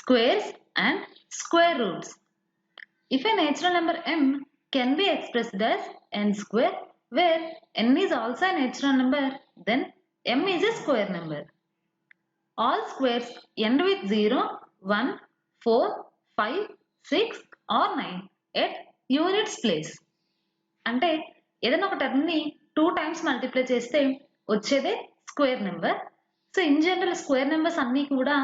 squares and square roots. If a natural number m can be expressed as n square, where n is also a natural number, then m is a square number. All squares end with 0, 1, 4, 5, 6 or 9 at units place. అంటే ఏదైనా ఒక టర్మ్ని 2 times multiply చేస్తే వచ్చేదే square number. So in general square numbers అన్నీ కూడా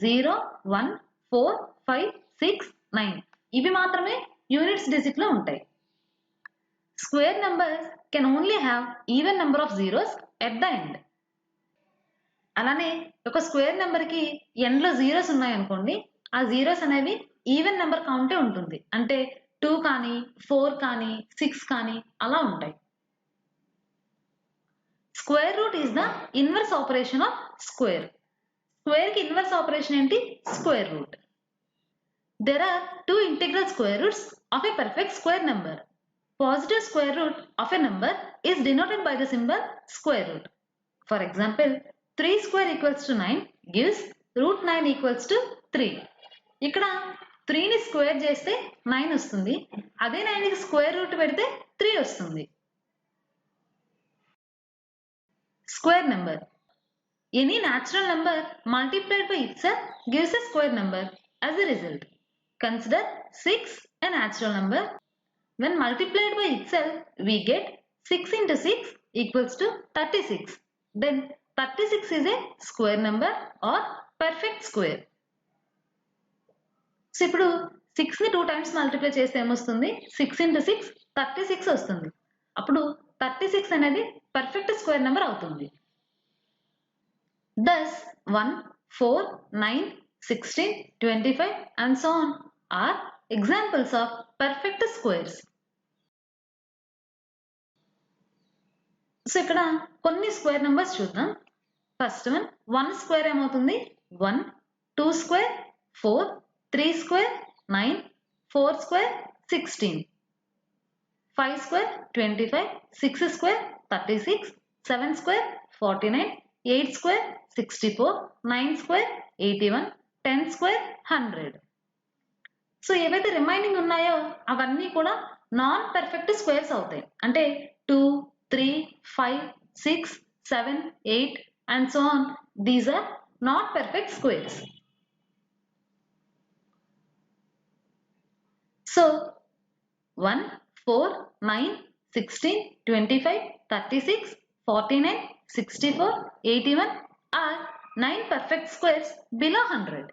0, 1, 4, 5, 6, 9 ఇవి మాత్రమే units digit లో ఉంటాయి. Square numbers can only have even number of zeros at the end. అలానే ఒక స్క్వేర్ నెంబర్ కి ఎండ్ లో జీరోస్ ఉన్నాయనుకోండి, ఆ జీరోస్ అనేవి ఈవెన్ నెంబర్ కౌంటే ఉంటుంది. అంటే 2 కానీ 4 కానీ 6 కానీ అలా ఉంటాయి. Square root is the inverse operation of square. Square కి ఇన్వర్స్ ఆపరేషన్ ఏంటి? Square root. There are two integral square roots of a perfect square number. Positive square root of a number is denoted by the symbol square root. For example, 3 square equals to 9 gives root 9 equals to 3. ఇక్కడ 3 ని square చేస్తే 9 వస్తుంది. అదే 9 కి square root పెడితే 3 వస్తుంది. Square number. Any natural number multiplied by itself gives a square number as a result. Consider 6 a natural number. When multiplied by itself, we get 6 into 6 equals to 36. Then 36 is a square number or perfect square. So, ఇప్పుడు 6 ని 2 times multiply చేస్తే ఏమొస్తుంది? 6 into 6 36 వస్తుంది. అప్పుడు 36 అనేది perfect square number అవుతుంది. Thus 1, 4, 9, 16, 25 and so on are examples of perfect squares. So ఇక్కడ కొన్ని స్క్వేర్ నెంబర్స్ చూద్దాం. ఫస్ట్ వన్ 1 స్క్వేర్ ఏమవుతుంది? 1, 2 square 4, 3 square 9, 4 square 16, 5 square 25, 6 square 36, 7 square 49, 8 square 64, 9 square 81, 10 square 100. So ఏవైతే రిమైనింగ్ ఉన్నాయో అవన్నీ కూడా నాన్ పర్ఫెక్ట్ స్క్వేర్స్ అవుతాయి. అంటే 2, 3, 5, 6, 7, 8 and so on. These are not perfect squares. So 1, 4, 9, 16, 25, 36, 49, 64, 81 are 9 perfect squares below 100.